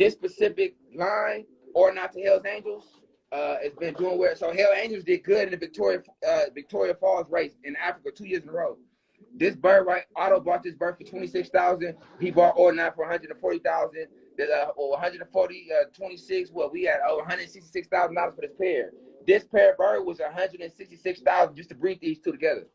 this specific line, or not to Hell's Angels, it's been doing well. So Hell Angels did good in the Victoria Falls race in Africa 2 years in a row. This bird, right? Otto bought this bird for $26,000. He bought Ordinary for $140,000. There's 26. Well, we had over $166,000 for this pair. This pair of bird was $166,000 just to breed these two together.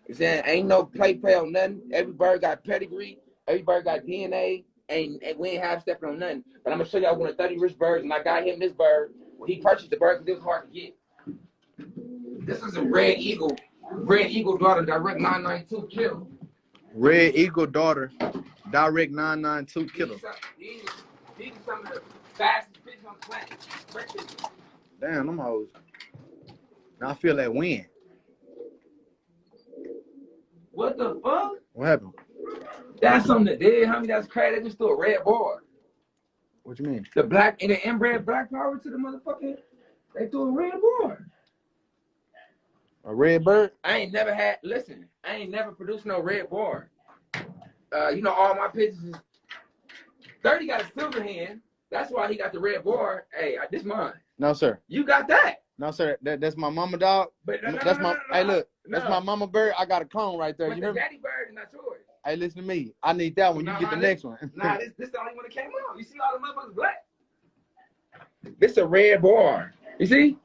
You saying ain't no play on nothing. Every bird got pedigree. Every bird got DNA. And we ain't half stepping on nothing. But I'm gonna show y'all one of 30 rich birds, and I got him this bird. Well, he purchased the bird because it was hard to get. This is a red eagle daughter, direct 992 kill. Red eagle daughter, direct 992 killer. These are some of the fastest pigeons on the planet. Damn, them hoes. Now I feel that wind. What the fuck? What happened? That's something that did, homie. That's crazy. They just threw a red board. What you mean? The black and the inbred black power to the motherfucking. They threw a red board. A red bird? I ain't never produced no red board. You know, all my pictures is 30 got a silver hand. That's why he got the red board. Hey, this mine. No, sir. You got that. No, sir. That's my mama dog. But Hey, look. That's my mama bird. I got a clone right there. But you the hear me? daddy bird is not yours. Hey, listen to me. I need that one. You get the next one. Nah, this the only one that came out. You see all the motherfuckers black. This a red board. You see?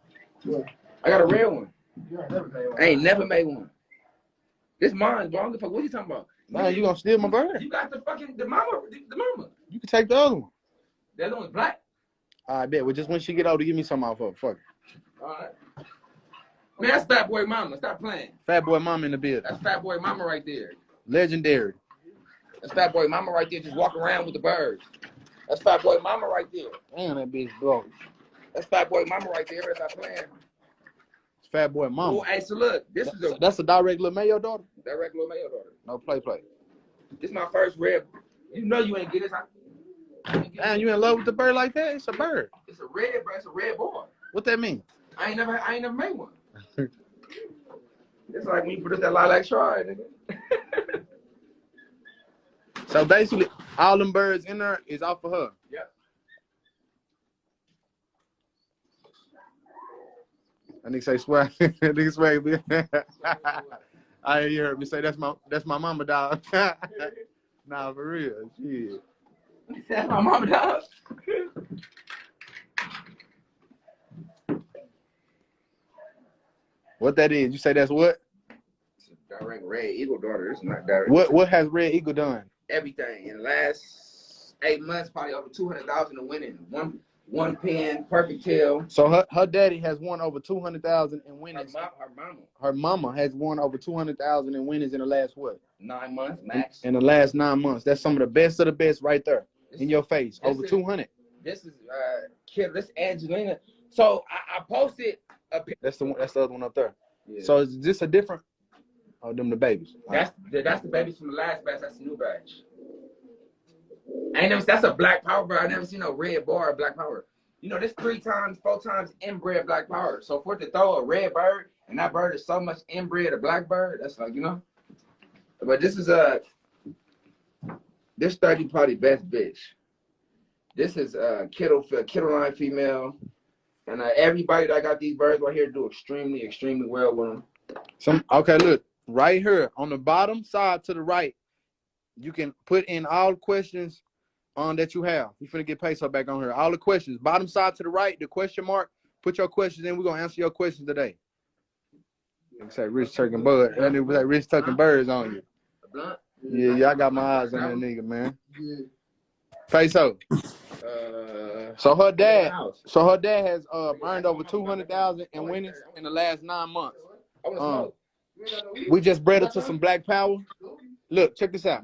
Yeah. I got a red one. I ain't never made one. This mine, bro. What are you talking about? Man, you gonna steal my bird? You got the mama. You can take the other one. The other one's black. I bet. Well, just when she get older, give me some off of. Fuck. All right. Man, that's Fat Boy Mama. Stop playing. Fat Boy Mama in the building. That's Fat Boy Mama right there. Legendary. That's Fat Boy Mama right there, just walking around with the birds. That's Fat Boy Mama right there. Damn, that bitch broke. That's Fat Boy Mama right there. Stop playing. It's Fat Boy Mama. Oh, hey, so look, that's a direct little Mayo daughter? Direct little Mayo daughter. No, play. This is my first red. You know you ain't get this. Damn, you in love with the bird like that? It's a bird. It's a red, bro. It's a red boy. What that mean? I ain't never made one. It's like when you produce that lilac try, nigga. So basically, all them birds in there is off of her. Yep. That nigga say swear. That nigga swear. I ain't heard me say that's my mama dog. Nah, for real. Shit. That's my mama dog. What that is? You say that's what? It's a direct red eagle daughter. It's not direct. What has Red Eagle done? Everything in the last 8 months, probably over 200,000 in winning. One pen, perfect tail. So her daddy has won over 200,000 in winnings. Her mama has won over 200,000 in winnings in the last what? 9 months max. In the last 9 months, that's some of the best right there. In your face, over 200. This is kid. This Angelina. So I posted a picture. That's the one. That's the other one up there. Yeah. So is this a different? Oh, them the babies. That's the babies from the last batch. That's the new batch. That's a black power bird. I never seen no red bar of black power. You know, this 3 times, 4 times inbred black power. So for it to throw a red bird and that bird is so much inbred a black bird, that's like, you know. But this is this 30 probably best bitch. This is Kittle line female, and everybody that got these birds right here do extremely well with them. Okay, look right here on the bottom side to the right. You can put in all questions that you have. You finna get peso back on here. All the questions, bottom side to the right, the question mark. Put your questions in. We're gonna answer your questions today. It's like Rich Tucking Bud. That nigga was like Rich Tucking Birds on you. Yeah, I got my eyes on that nigga, man. Peso. So her dad has earned over 200,000 in winnings in the last 9 months. We just bred her to some black power. Look, check this out.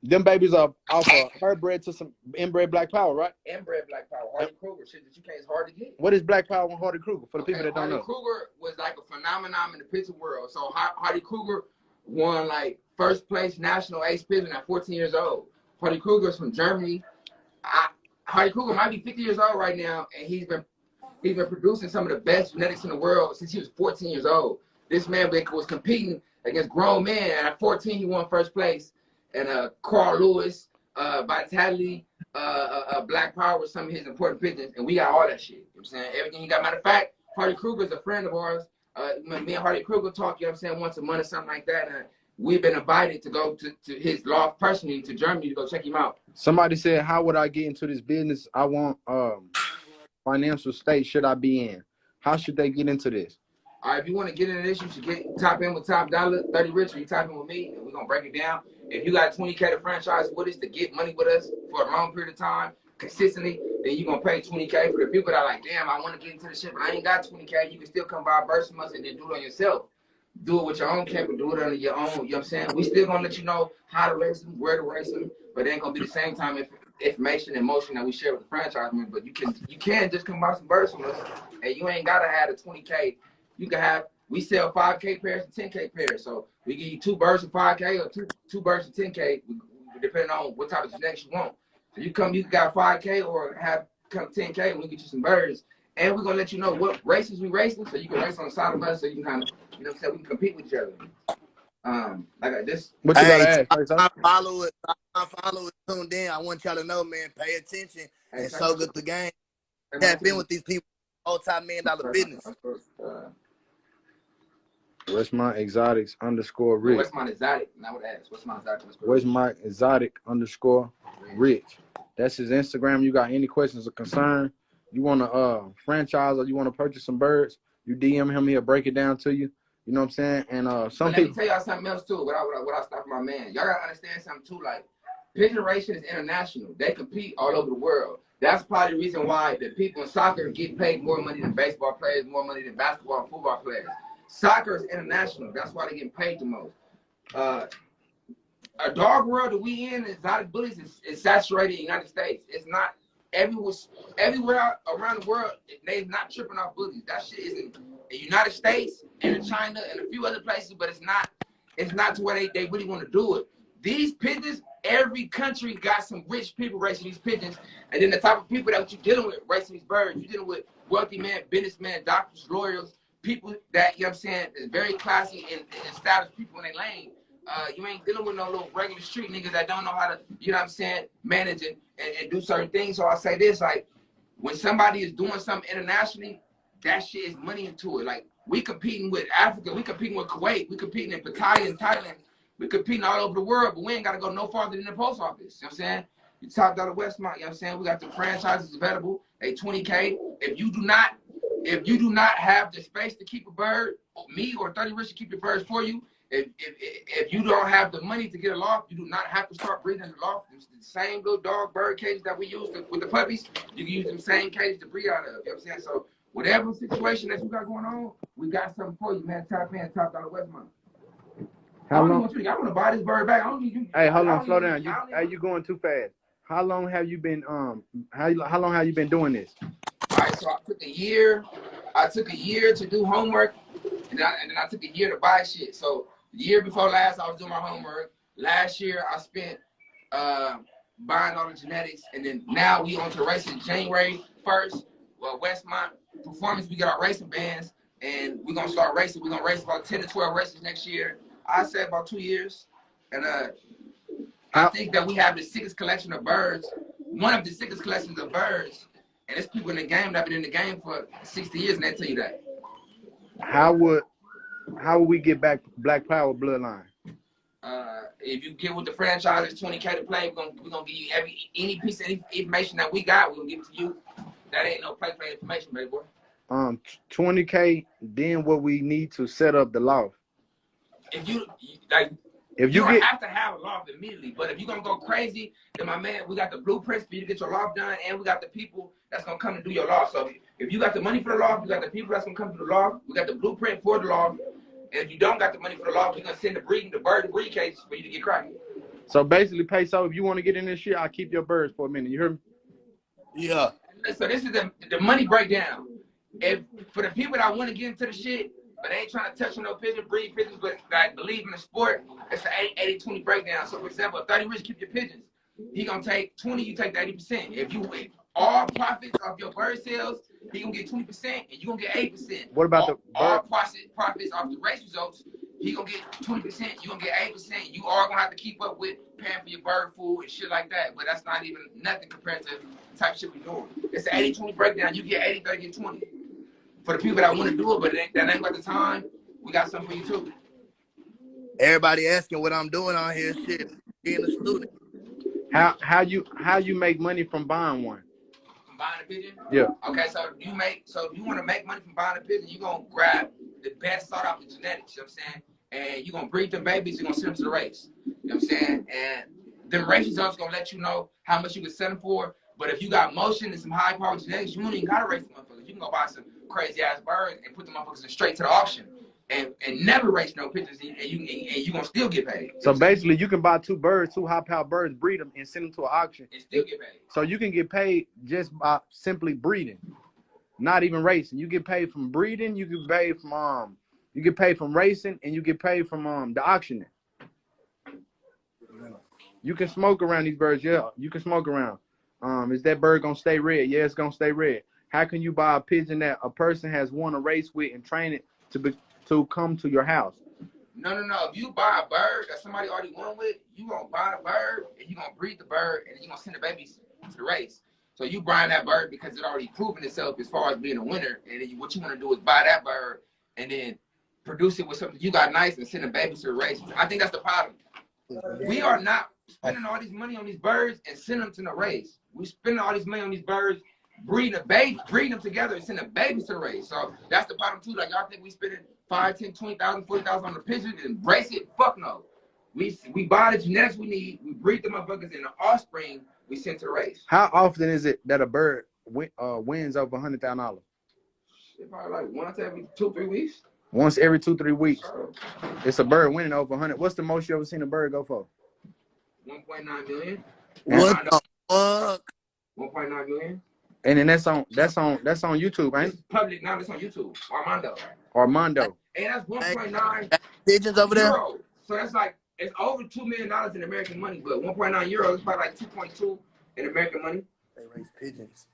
Them babies are off of her bred to some inbred black power, right? Inbred black power. Hardy Kruger, shit that you can't, it's hard to get. What is black power and Hardy Kruger for the people that don't know? Hardy Kruger was like a phenomenon in the pigeon world. So Hardy Kruger won like first place national ace pigeon at 14 years old. Hardy Kruger is from Germany. Hardy Kruger might be 50 years old right now, and he's been producing some of the best genetics in the world since he was 14 years old. This man was competing against grown men, and at 14 he won first place. And Carl Lewis, Vitality, Black Power with some of his important pigeons, and we got all that shit. You know what I'm saying? Everything he got. Matter of fact, Hardy Kruger is a friend of ours. Me and Hardy Kruger talk, you know what I'm saying, once a month or something like that. And we've been invited to go to his loft personally to Germany to go check him out. Somebody said, how would I get into this business? I want financial state should I be in? How should they get into this? All right, if you want to get into this, you should tap in with Top Dollar, 30 Rich, or you tap in with me, and we're going to break it down. If you got 20K to franchise with us to get money with us for a long period of time, consistently, then you're going to pay 20K. For the people that are like, damn, I want to get into the shit, but I ain't got 20K, you can still come buy a burst from us and then do it on yourself. Do it with your own capital, do it under your own, you know what I'm saying? We still going to let you know how to race them, where to race them, but it ain't going to be the same time information and motion that we share with the franchise member. But you can just come buy some bursts from us, and you ain't got to have the 20K. You can have, we sell 5K pairs and 10K pairs. So we give you 2 bursts of 5K or two bursts of 10K, depending on what type of genetics you want. So you got 5K or have come 10K, and we get you some birds. And we're going to let you know what races we racing, so you can race on the side of us, so you can kind of, you know what I'm saying, we can compete with each other. Like this. What you gotta ask? My followers tuned in. I want y'all to know, man, pay attention and soak up the game. Tap in with these people, multi-million-dollar business. Westmont Exotics _Rich. Westmont Exotic, not what ask. Westmont Exotic Westmont Exotic _Rich. That's his Instagram. You got any questions or concern? You want to franchise or you want to purchase some birds? You DM him, he'll break it down to you. You know what I'm saying? And let me tell y'all something else too. What I stop my man. Y'all gotta understand something too. Like pigeon racing is international. They compete all over the world. That's probably the reason why the people in soccer get paid more money than baseball players, more money than basketball and football players. Soccer is international. That's why they get paid the most. A dog world that we in, exotic bullies is saturated in the United States. It's not everywhere around the world. They're not tripping off bullies. That shit is in the United States and in China and a few other places, but it's not to where they really want to do it. These pigeons, every country got some rich people racing these pigeons, and then the type of people that you're dealing with racing these birds, you're dealing with wealthy men, businessmen, doctors, lawyers, people that, you know what I'm saying, is very classy and established people in their lane. You ain't dealing with no little regular street niggas that don't know how to, you know what I'm saying, manage and do certain things. So I say this, like, when somebody is doing something internationally, that shit is money into it. Like, we competing with Africa, we competing with Kuwait, we competing in Pattaya, Thailand, we competing all over the world, but we ain't got to go no farther than the post office. You know what I'm saying? You Top Dollar Westmont, you know what I'm saying? We got the franchises available, they 20K. If you do not have the space to keep a bird, me or 30 Rich to keep your birds for you, if you don't have the money to get a loft, you do not have to start breeding in the loft. It's the same little dog bird cages that we use with the puppies. You can use them same cages to breed out of. You know what I'm saying? So whatever situation that you got going on, we got something for you, man. Tap in, Top Dollar Westmont. I want to buy this bird back. I don't need you. Hey, hold on, slow down. You going too fast. How long have you been how long have you been doing this? All right, so I took a year. I took a year to do homework, and then I took a year to buy shit. So the year before last, I was doing my homework. Last year, I spent buying all the genetics, and then now we on to racing January 1st. Well, Westmont Performance, we got our racing bands, and we're gonna start racing. We're gonna race about 10 to 12 races next year. I say about 2 years, and I think that we have the sickest collection of birds, one of the sickest collections of birds, and there's people in the game that have been in the game for 60 years, and they tell you that. How would we get back Black Power bloodline? If you get with the franchise, it's 20K to play. We're gonna give you any piece of information that we got. We're gonna give it to you. That ain't no play information, baby boy. 20K. Then what we need to set up the loft. If you don't have to have a loft immediately, but if you're gonna go crazy, then my man, we got the blueprints for you to get your loft done, and we got the people that's gonna come and do your loft. So if you got the money for the loft, we got the people that's gonna come to the loft. We got the blueprint for the loft. And if you don't got the money for the loft, we're gonna send the bird and breed cages for you to get cracking. So basically, Peso, if you want to get in this shit, I'll keep your birds for a minute. You hear me? Yeah. So this is the money breakdown. If for the people that want to get into the shit, but they ain't trying to touch on no pigeon, breed pigeons, but like believe in the sport, it's an 80-20 breakdown. So for example, if 30 Rich keep your pigeons, he gonna take 20, you take the 80%. If you all profits off your bird sales, he gonna get 20% and you gonna get 8%. What about all profits off the race results, he gonna get 20%, you gonna get 8%. You are gonna have to keep up with paying for your bird food and shit like that. But that's not even nothing compared to the type of shit we doing. It's an 80-20 breakdown. You get 80, 30, get 20. For the people that want to do it, but that ain't about the time, we got something for you too. Everybody asking what I'm doing on here, shit, being a student. How you make money from buying one? From buying a pigeon? Yeah. Okay, so if you want to make money from buying a pigeon, you're gonna grab the best start off the genetics, you know what I'm saying? And you're gonna breed them babies, you're gonna send them to the race. You know what I'm saying? And the race results gonna let you know how much you can sell them for. But if you got motion and some high power genetics, you don't even gotta race the motherfuckers. You can go buy some crazy ass birds and put the motherfuckers straight to the auction. And never race no pigeons, and you gonna still get paid. So basically, you can buy two high-powered birds, breed them, and send them to an auction. And still get paid. So you can get paid just by simply breeding, not even racing. You get paid from breeding. You get paid from racing, and you get paid from the auctioning. You can smoke around these birds. Yeah, you can smoke around. Is that bird gonna stay red? Yeah, it's gonna stay red. How can you buy a pigeon that a person has won a race with and train it to come to your house? No. If you buy a bird that somebody already won with, you gonna buy the bird and you gonna breed the bird and then you gonna send the babies to the race. So you buying that bird because it already proven itself as far as being a winner. And then what you want to do is buy that bird and then produce it with something you got nice and send the babies to the race. I think that's the problem. We are not spending all this money on these birds and send them to the race. We spending all this money on these birds, breeding them together and sending babies to the race. So that's the problem too. Like y'all think we spending 5, 10, 20,000, 40,000 on the pigeon and race it? Fuck no. We buy the genetics we need, we breed the motherfuckers, and the offspring we send to the race. How often is it that a bird wins over $100,000? Probably like once every 2-3 weeks. Once every 2-3 weeks. It's a bird winning over 100. What's the most you ever seen a bird go for? 1.9 million. What the fuck? 1.9 million. And then that's on YouTube, right? It's public now. It's on YouTube. Armando. And that's 1.9 pigeons over there. Euro. So that's like it's over $2 million in American money, but 1.9 euros is probably like 2.2 in American money. They raise pigeons.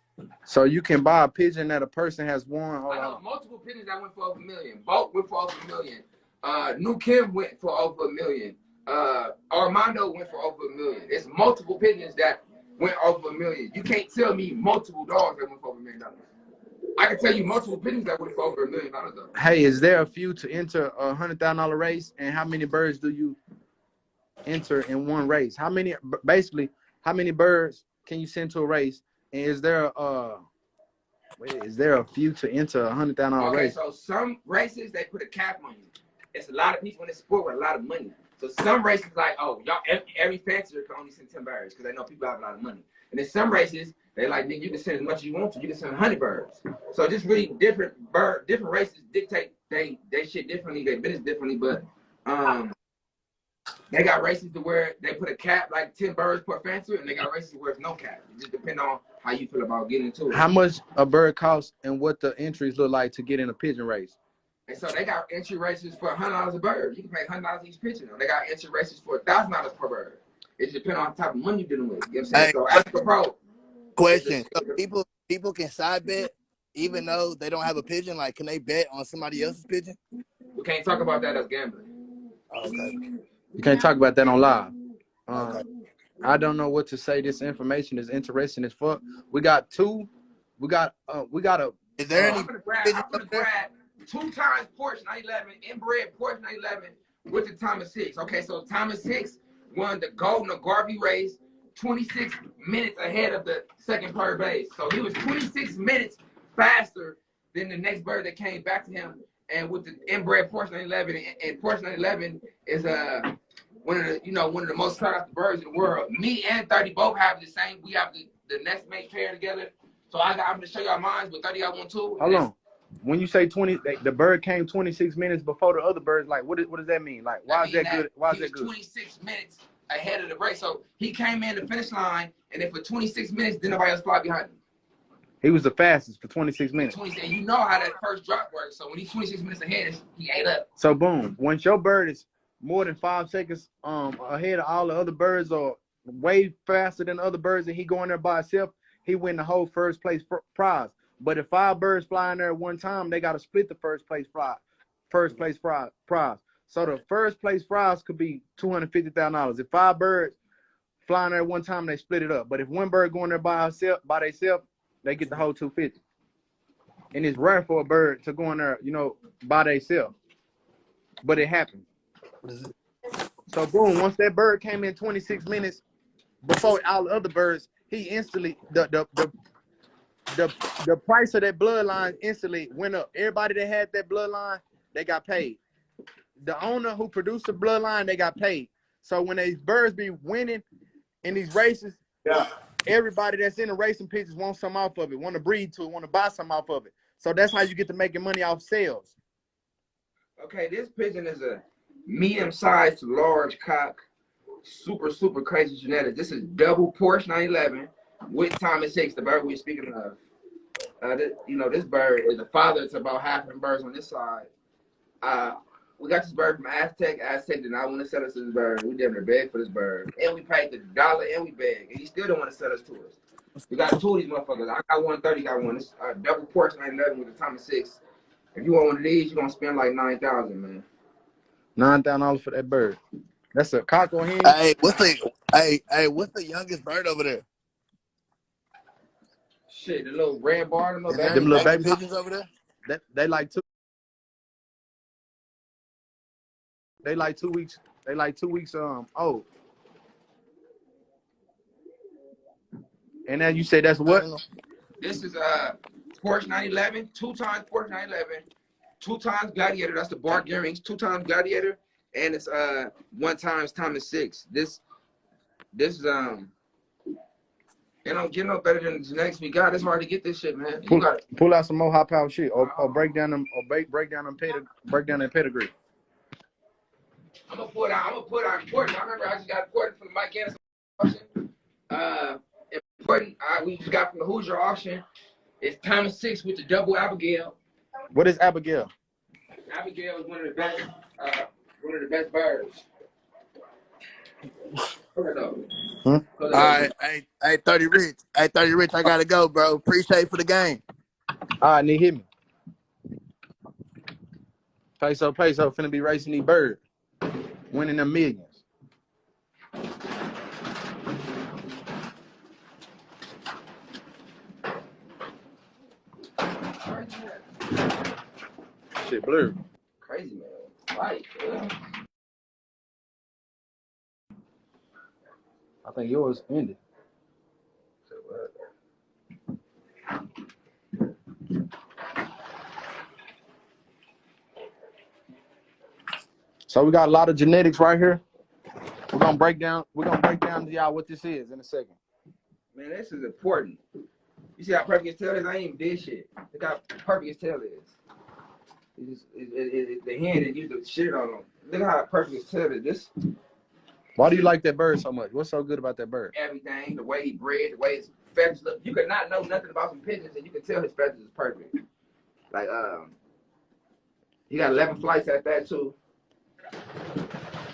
So you can buy a pigeon that a person has won. I know multiple pigeons that went for over $1 million. Boat went for over $1 million. New Kim went for over $1 million. Armando went for over $1 million. It's multiple pigeons that went over $1 million. You can't tell me multiple dogs that went for over $1 million. I can tell you multiple pigeons that went for over $1 million though. Hey, is there a few to enter a $100,000 race? And how many birds do you enter in one race? How many birds can you send to a race? And is there a few to enter a $100,000 race? Okay, so some races they put a cap on you. It's a lot of people in this sport with a lot of money. So some races like, oh, y'all, every fancier can only send 10 birds because they know people have a lot of money. And then some races, they like, nigga, you can send as much as you want to. You can send 100 birds. So just really different races dictate they shit differently, they business differently. But they got races to where they put a cap, like 10 birds per fancier, and they got races where it's no cap. It just depends on how you feel about getting into it. How much a bird costs and what the entries look like to get in a pigeon race? And so they got entry races for $100 a bird. You can pay $100 each pigeon. They got entry races for $1,000 per bird. It depends on the type of money you're dealing with. You know what I'm saying? So ask the pro. Question. So people can side bet even though they don't have a pigeon. Like, can they bet on somebody else's pigeon? We can't talk about that as gambling. Okay. You can't talk about that on live. Okay. I don't know what to say. This information is interesting as fuck. We got a. Is there any? I'm gonna grab 2 times Porsche 911, inbred Porsche 911 with the Thomas 6. Okay, so Thomas 6 won the Golden Garvey race 26 minutes ahead of the second bird base. So he was 26 minutes faster than the next bird that came back to him. And with the inbred Porsche 911, and Porsche 911 is one of the most sought after birds in the world. Me and 30 both have the same. We have the next mate pair together. So I'm gonna show y'all mine, but 30 got one too. Hold on. When you say 20, the bird came 26 minutes before the other birds. Like, what does that mean? Like, why is that good? Why is that good? 26 minutes ahead of the race. So he came in the finish line, and then for 26 minutes, then nobody else fly behind him. He was the fastest for 26 minutes. And you know how that first drop works. So when he's 26 minutes ahead, he ate up. So boom, once your bird is more than 5 seconds ahead of all the other birds, or way faster than the other birds, and he going there by himself, he win the whole first place prize. But if 5 birds fly in there at one time, they got to split the first place prize. So the first place prize could be $250,000. If 5 birds flying there at one time, they split it up. But if one bird going there by themselves, they get the whole 250. And it's rare for a bird to go in there, by themselves. But it happened. What is it? So boom, once that bird came in 26 minutes before all the other birds, he instantly the price of that bloodline instantly went up. Everybody that had that bloodline, they got paid. The owner who produced the bloodline, they got paid. So when these birds be winning in these races, everybody that's in the racing pictures wants some off of it, want to breed to it, want to buy some off of it. So that's how you get to making money off sales. Okay, this pigeon is a medium-sized to large cock, super crazy genetics. This is double Porsche 911 with Thomas 6, the bird we're speaking of. This bird is the father to about half of the birds on this side. We got this bird from Aztec. Aztec did not want to sell us this bird. We did beg for this bird. And we paid the dollar and we begged. And he still don't want to sell us to us. We got 2 of these motherfuckers. I got 130, got one. It's double Porsche 911 with the Thomas 6. If you want one of these, you're going to spend like $9,000, man. $9,000 for that bird. That's a cock or hen? Hey, what's the youngest bird over there? Shit, the little red bar, them little baby pigeons over there? They like 2. They like 2 weeks. They like 2 weeks old. And then you say that's what? This is Porsche 911, 2 times Porsche 911, 2 times Gladiator. That's the bark earrings. 2 times Gladiator, and it's 1 times Thomas 6. This is It don't get no better than the genetics we got. It's hard to get this shit, man. Pull out some more high power shit, or break down them, break down that pedigree. I'm gonna put out important. I remember I just got important from the Mike Anderson auction. Important. We just got from the Hoosier auction. It's Thomas 6 with the double Abigail. What is Abigail? Abigail is one of the best birds. All right, hey, 30 Rich. Hey, 30 Rich, I gotta go, bro. Appreciate it for the game. All right, need hit me. Peso, finna be racing these birds, winning them millions. Shit blurry. Crazy, man. Right. Yeah. I think yours ended. So we got a lot of genetics right here. We're gonna break down to y'all what this is in a second. Man, this is important. You see how perfect his tail is? I ain't even did shit. Look how perfect his tail is. It's the hand that used the shit on him. Look how perfect his tail is. Why do you like that bird so much? What's so good about that bird? Everything, the way he bred, the way his feathers look. You could not know nothing about some pigeons, and you can tell his feathers is perfect. Like, he got 11 flights at that too.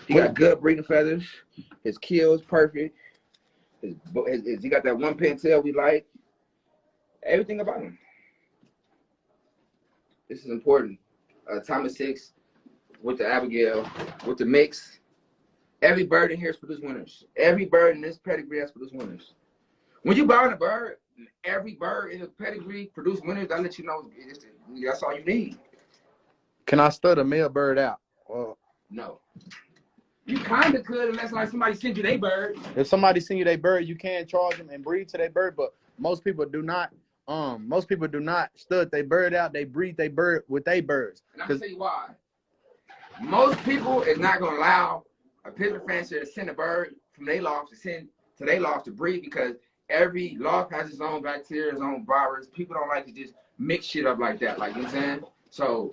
He got good breeding feathers. His kill's perfect. He got that one pin tail we like. Everything about him. This is important. Thomas 6 with the Abigail, with the mix. Every bird in here is produced winners. Every bird in this pedigree has produced winners. When you buy a bird, every bird in the pedigree produced winners. I let you know that's all you need. Can I stud a male bird out? No. You kind of could unless like somebody sends you their bird. If somebody sends you their bird, you can charge them and breed to their bird, but most people do not. Most people do not stud their bird out. They breed their bird with their birds. And I'm gonna tell you why. Most people is not gonna allow a pigeon fancier to send a bird from their loft to send to their loft to breed because every loft has its own bacteria, its own virus. People don't like to just mix shit up like that. Like, you know what I'm saying? So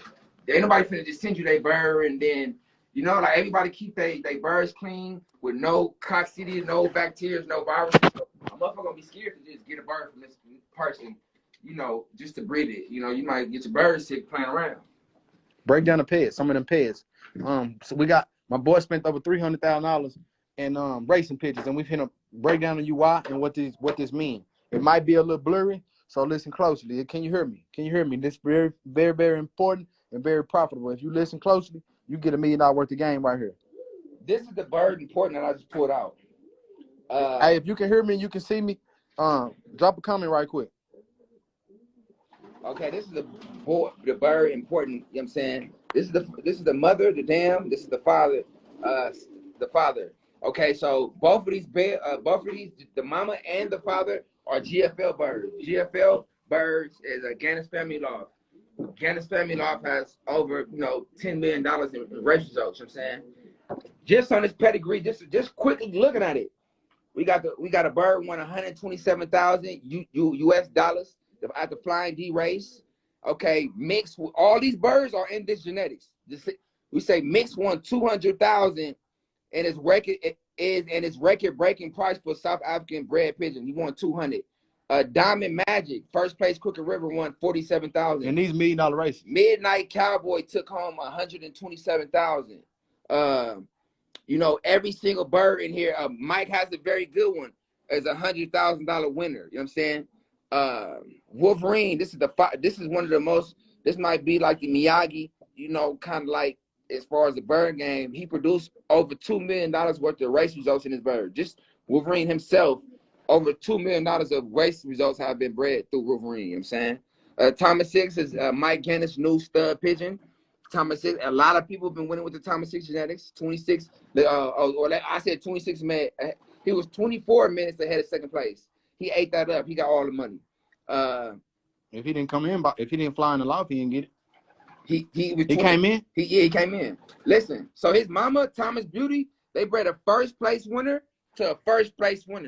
ain't nobody finna just send you their bird and then, like everybody keep they birds clean with no coccidia, no bacteria, no viruses. So a motherfucker gonna be scared to just get a bird from this person, just to breed it. You might get your bird sick playing around. Break down the pets, some of them pets. So we got my boy spent over $300,000 in racing pigeons, and we've hit a break down to you why and what this means. It might be a little blurry, so listen closely. Can you hear me? This is very, very, very important and very profitable. If you listen closely, You get $1 million worth of game right here. This is the bird important that I just pulled out. Hey, if you can hear me and you can see me, drop a comment right quick. Okay, this is the bird important. You know what I'm saying? This is the mother, the dam. This is the father. Okay, so both of these, the mama and the father are GFL birds. GFL birds is a Gannis family law. Gannis family law has over $10 million in race results. You know what I'm saying? Just on this pedigree, just quickly looking at it, we got a bird won 127,000 US dollars at the Flying D race. Okay, mixed with all these birds are in this genetics. We say mixed won 200,000, and its record breaking price for South African bred pigeon. He won 200. Diamond Magic, first place Crooked River, won 47,000. And these $1 million races. Midnight Cowboy took home 127,000. Every single bird in here. Mike has a very good one as $100,000 winner. You know what I'm saying? Wolverine. This is one of the most. This might be like the Miyagi. Kind of like as far as the bird game. He produced over $2 million worth of race results in his bird. Just Wolverine himself, over $2 million of race results have been bred through Wolverine. You know what I'm saying? Thomas Six is Mike Gannis' new stud pigeon. Thomas Six. A lot of people have been winning with the Thomas Six genetics. 26. I said 26 minutes. He was 24 minutes ahead of second place. He ate that up. He got all the money. If he didn't come in, if he didn't fly in the loft, he didn't get it. He came in? He came in. Listen, so his mama, Thomas Beauty, they bred a first place winner to a first place winner.